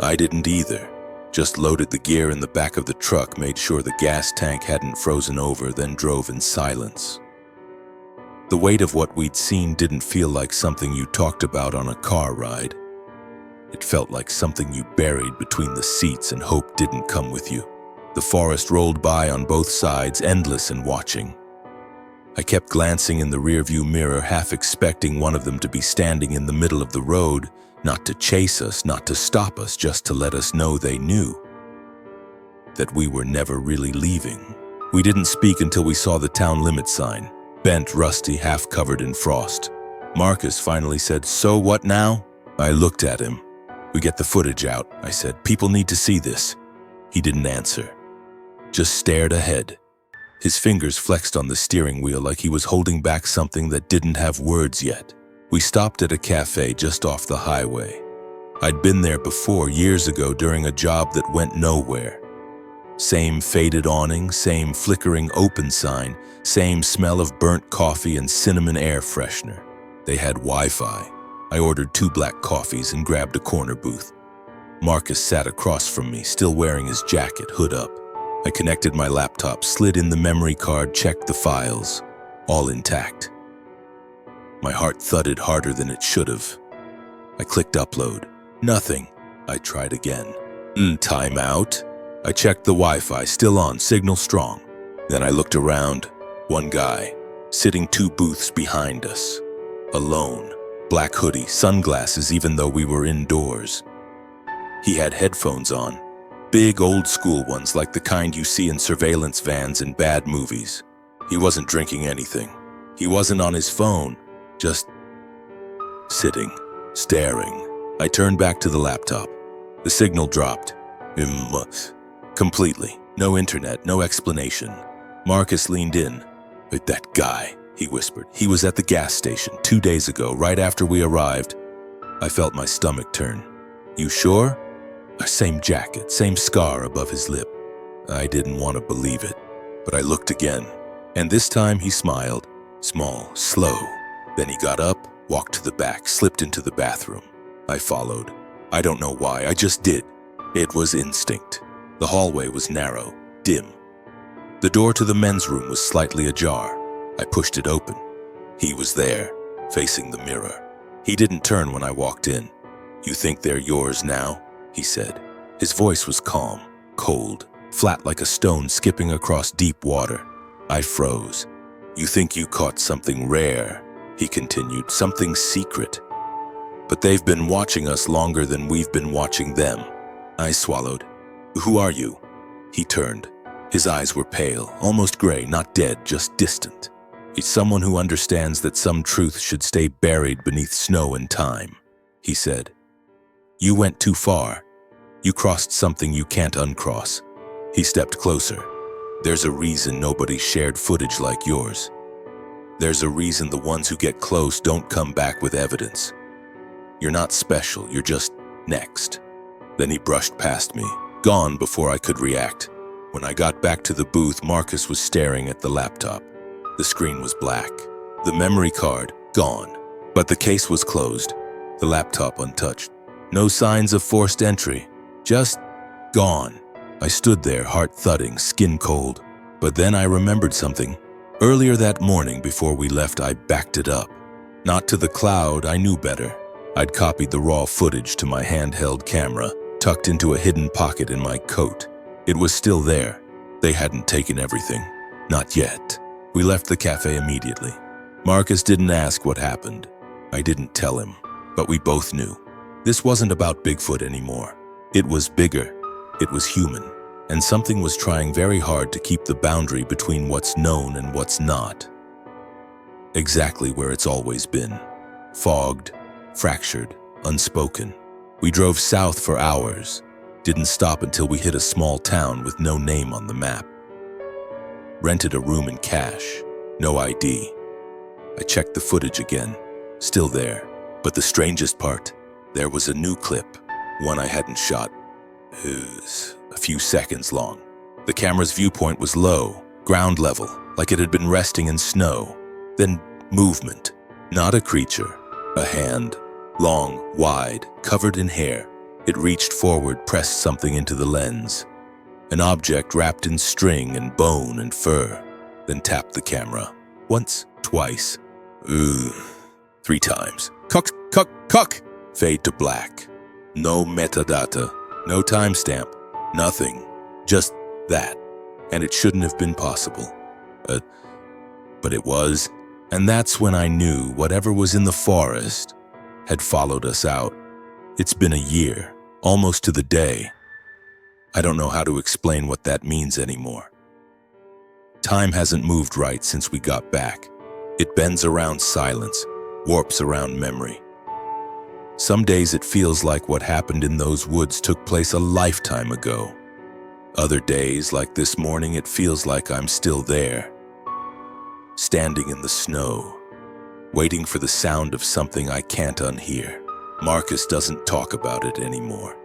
I didn't either. Just loaded the gear in the back of the truck, made sure the gas tank hadn't frozen over, then drove in silence. The weight of what we'd seen didn't feel like something you talked about on a car ride. It felt like something you buried between the seats and hoped didn't come with you. The forest rolled by on both sides, endless and watching. I kept glancing in the rearview mirror, half expecting one of them to be standing in the middle of the road, not to chase us, not to stop us, just to let us know they knew that we were never really leaving. We didn't speak until we saw the town limit sign, bent, rusty, half covered in frost. Marcus finally said, "So what now?" I looked at him. "We get the footage out," I said. "People need to see this." He didn't answer, just stared ahead. His fingers flexed on the steering wheel like he was holding back something that didn't have words yet. We stopped at a cafe just off the highway. I'd been there before, years ago, during a job that went nowhere. Same faded awning, same flickering open sign, same smell of burnt coffee and cinnamon air freshener. They had Wi-Fi. I ordered 2 black coffees and grabbed a corner booth. Marcus sat across from me, still wearing his jacket, hood up. I connected my laptop, slid in the memory card, checked the files, all intact. My heart thudded harder than it should have. I clicked upload. Nothing. I tried again. Time out. I checked the Wi-Fi, still on, signal strong. Then I looked around. One guy, sitting 2 booths behind us. Alone. Black hoodie, sunglasses even though we were indoors. He had headphones on. Big old school ones like the kind you see in surveillance vans in bad movies. He wasn't drinking anything. He wasn't on his phone. Just sitting, staring. I turned back to the laptop. The signal dropped. Completely. No internet, no explanation. Marcus leaned in. That guy, he whispered. He was at the gas station 2 days ago, right after we arrived. I felt my stomach turn. You sure? Same jacket, same scar above his lip. I didn't want to believe it, but I looked again. And this time he smiled. Small, slow. Then he got up, walked to the back, slipped into the bathroom. I followed. I don't know why, I just did. It was instinct. The hallway was narrow, dim. The door to the men's room was slightly ajar. I pushed it open. He was there, facing the mirror. He didn't turn when I walked in. You think they're yours now? He said. His voice was calm, cold, flat like a stone skipping across deep water. I froze. You think you caught something rare, he continued, something secret. But they've been watching us longer than we've been watching them. I swallowed. Who are you? He turned. His eyes were pale, almost gray, not dead, just distant. It's someone who understands that some truth should stay buried beneath snow and time, he said. You went too far. You crossed something you can't uncross. He stepped closer. There's a reason nobody shared footage like yours. There's a reason the ones who get close don't come back with evidence. You're not special, you're just next. Then he brushed past me, gone before I could react. When I got back to the booth, Marcus was staring at the laptop. The screen was black. The memory card, gone. But the case was closed. The laptop untouched. No signs of forced entry. Just gone. I stood there, heart thudding, skin cold. But then I remembered something. Earlier that morning before we left, I backed it up. Not to the cloud, I knew better. I'd copied the raw footage to my handheld camera, tucked into a hidden pocket in my coat. It was still there. They hadn't taken everything. Not yet. We left the cafe immediately. Marcus didn't ask what happened. I didn't tell him, but we both knew. This wasn't about Bigfoot anymore. It was bigger. It was human. And something was trying very hard to keep the boundary between what's known and what's not. Exactly where it's always been. Fogged, fractured, unspoken. We drove south for hours. Didn't stop until we hit a small town with no name on the map. Rented a room in cash. No ID. I checked the footage again. Still there. But the strangest part, there was a new clip. One I hadn't shot. It was a few seconds long. The camera's viewpoint was low, ground level, like it had been resting in snow. Then movement. Not a creature. A hand. Long, wide, covered in hair. It reached forward, pressed something into the lens. An object wrapped in string and bone and fur. Then tapped the camera. Once, twice. 3 times. Cuck, cuck, cuck! Fade to black. No metadata. No timestamp. Nothing. Just that. And it shouldn't have been possible. But it was. And that's when I knew whatever was in the forest had followed us out. It's been a year, almost to the day. I don't know how to explain what that means anymore. Time hasn't moved right since we got back. It bends around silence, warps around memory. Some days it feels like what happened in those woods took place a lifetime ago. Other days, like this morning, it feels like I'm still there. Standing in the snow, waiting for the sound of something I can't unhear. Marcus doesn't talk about it anymore.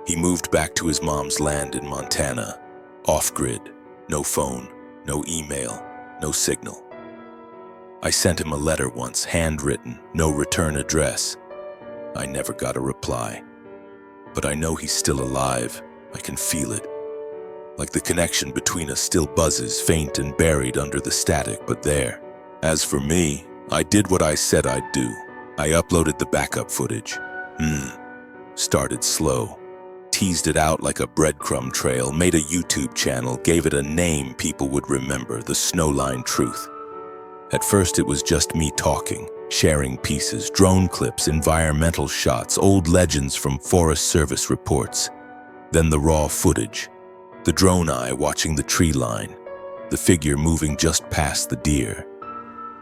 He moved back to his mom's land in Montana, off-grid, no phone, no email, no signal. I sent him a letter once, handwritten, no return address. I never got a reply. But I know he's still alive. I can feel it. like the connection between us still buzzes, faint and buried under the static, but there. As for me, I did what I said I'd do. I uploaded the backup footage. Started slow. Teased it out like a breadcrumb trail, made a YouTube channel, gave it a name people would remember, the Snowline Truth. At first it was just me talking, sharing pieces, drone clips, environmental shots, old legends from Forest Service reports. Then the raw footage, the drone eye watching the tree line, the figure moving just past the deer,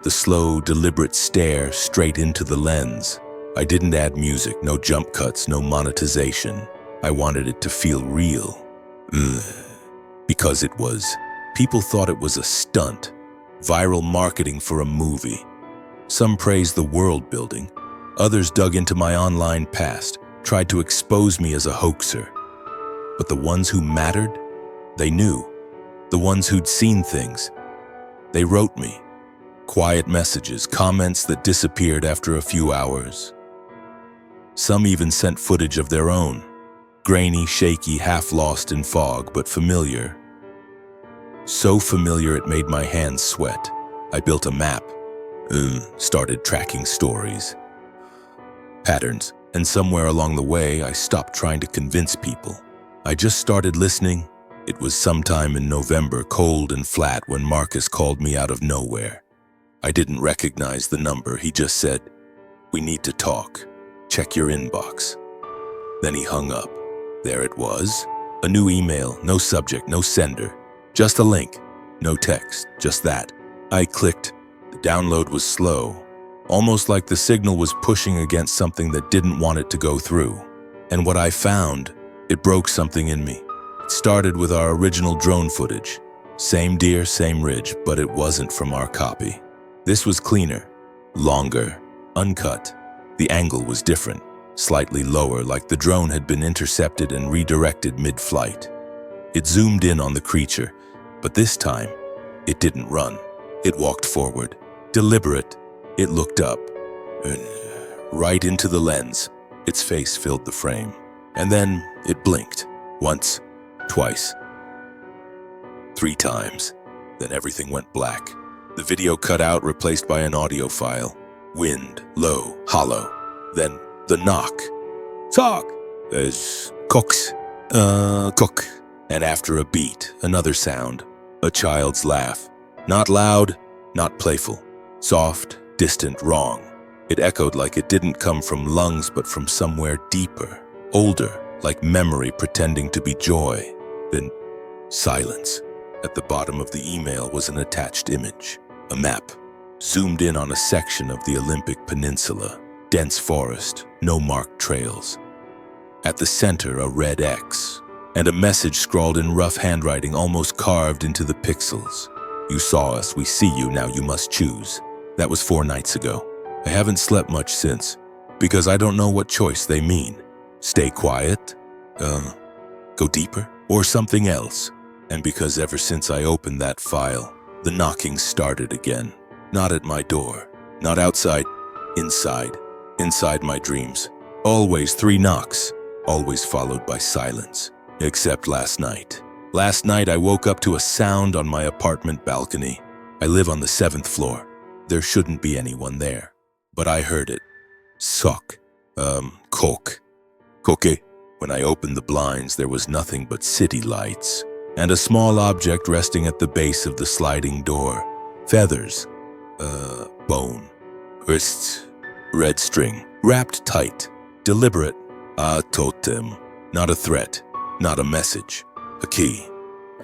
the slow, deliberate stare straight into the lens. I didn't add music, no jump cuts, no monetization. I wanted it to feel real. Because it was. People thought it was a stunt, viral marketing for a movie. Some praised the world building. Others dug into my online past, tried to expose me as a hoaxer. But the ones who mattered, they knew. The ones who'd seen things, they wrote me. Quiet messages, comments that disappeared after a few hours. Some even sent footage of their own. Grainy, shaky, half lost in fog, but familiar. So familiar it made my hands sweat. I built a map. Started tracking stories. Patterns, and somewhere along the way, I stopped trying to convince people. I just started listening. It was sometime in November, cold and flat, when Marcus called me out of nowhere. I didn't recognize the number. He just said, "We need to talk. Check your inbox." Then he hung up. There it was. A new email, no subject, no sender. Just a link, no text, just that. I clicked. The download was slow, almost like the signal was pushing against something that didn't want it to go through. And what I found, it broke something in me. It started with our original drone footage. Same deer, same ridge, but it wasn't from our copy. This was cleaner, longer, uncut. The angle was different. Slightly lower, like the drone had been intercepted and redirected mid-flight. It zoomed in on the creature, but this time, it didn't run. It walked forward. Deliberate. It looked up. Right into the lens. Its face filled the frame. And then it blinked. Once, twice, 3 times. Then everything went black. The video cut out, replaced by an audio file. Wind, low, hollow. Then the knock. Talk! Cooks. Cook. And after a beat, another sound. A child's laugh. Not loud, not playful. Soft, distant, wrong. It echoed like it didn't come from lungs but from somewhere deeper. Older, like memory pretending to be joy. Then silence. At the bottom of the email was an attached image. A map. Zoomed in on a section of the Olympic Peninsula. Dense forest, no marked trails. At the center, a red X, and a message scrawled in rough handwriting almost carved into the pixels. "You saw us, we see you, now you must choose." That was 4 nights ago. I haven't slept much since, because I don't know what choice they mean. Stay quiet? Go deeper? Or something else? And because ever since I opened that file, the knocking started again. Not at my door, not outside, inside. Inside my dreams. Always 3 knocks, always followed by silence. Except last night. Last night I woke up to a sound on my apartment balcony. I live on the 7th floor. There shouldn't be anyone there. But I heard it. Sock. Kok. Koke. When I opened the blinds, there was nothing but city lights. And a small object resting at the base of the sliding door. Feathers. Bone. Wrists. Red string, wrapped tight, deliberate. A totem, not a threat, not a message, a key.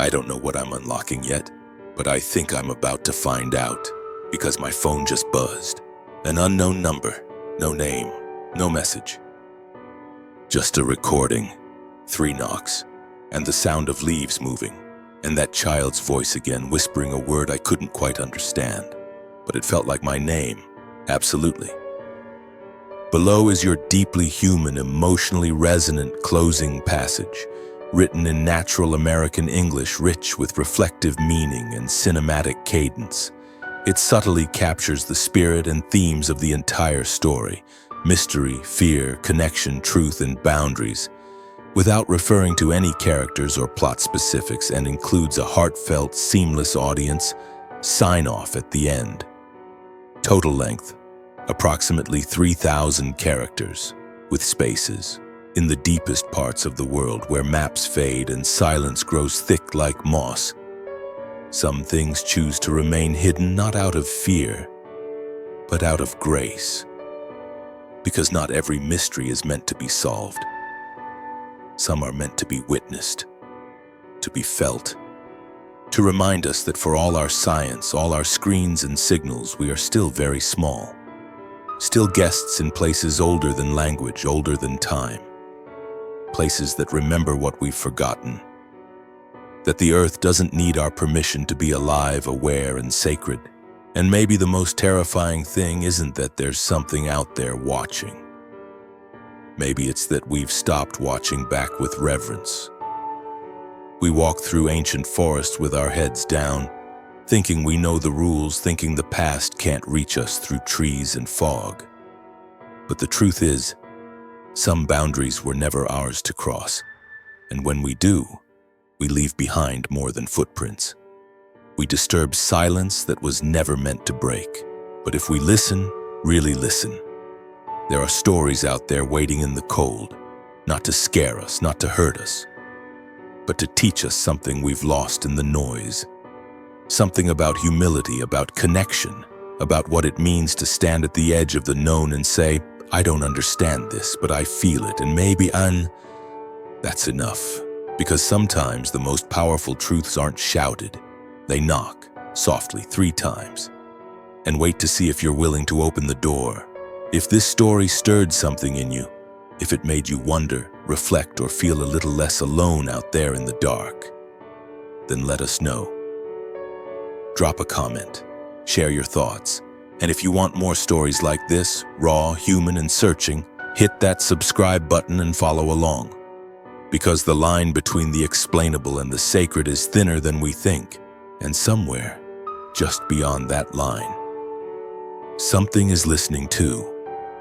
I don't know what I'm unlocking yet, but I think I'm about to find out, because my phone just buzzed. An unknown number, no name, no message. Just a recording, 3 knocks, and the sound of leaves moving, and that child's voice again whispering a word I couldn't quite understand, but it felt like my name, absolutely. Below is your deeply human, emotionally resonant closing passage, written in natural American English rich with reflective meaning and cinematic cadence. It subtly captures the spirit and themes of the entire story: mystery, fear, connection, truth, and boundaries. without referring to any characters or plot specifics, and includes a heartfelt, seamless audience sign-off at the end. Total length, approximately 3,000 characters, with spaces, in the deepest parts of the world where maps fade and silence grows thick like moss. Some things choose to remain hidden not out of fear, but out of grace. Because not every mystery is meant to be solved. Some are meant to be witnessed, to be felt, to remind us that for all our science, all our screens and signals, we are still very small. Still guests in places older than language, older than time. Places that remember what we've forgotten. That the earth doesn't need our permission to be alive, aware, and sacred. And maybe the most terrifying thing isn't that there's something out there watching. Maybe it's that we've stopped watching back with reverence. We walk through ancient forests with our heads down, thinking we know the rules, thinking the past can't reach us through trees and fog. But the truth is, some boundaries were never ours to cross, and when we do, we leave behind more than footprints. We disturb silence that was never meant to break. But if we listen, really listen, there are stories out there waiting in the cold, not to scare us, not to hurt us, but to teach us something we've lost in the noise. Something about humility, about connection, about what it means to stand at the edge of the known and say, I don't understand this, but I feel it, and maybe that's enough. Because sometimes the most powerful truths aren't shouted. They knock, softly 3 times, and wait to see if you're willing to open the door. If this story stirred something in you, if it made you wonder, reflect, or feel a little less alone out there in the dark, then let us know. Drop a comment, share your thoughts, and if you want more stories like this, raw, human, and searching, hit that subscribe button and follow along. Because the line between the explainable and the sacred is thinner than we think, and somewhere, just beyond that line, something is listening too.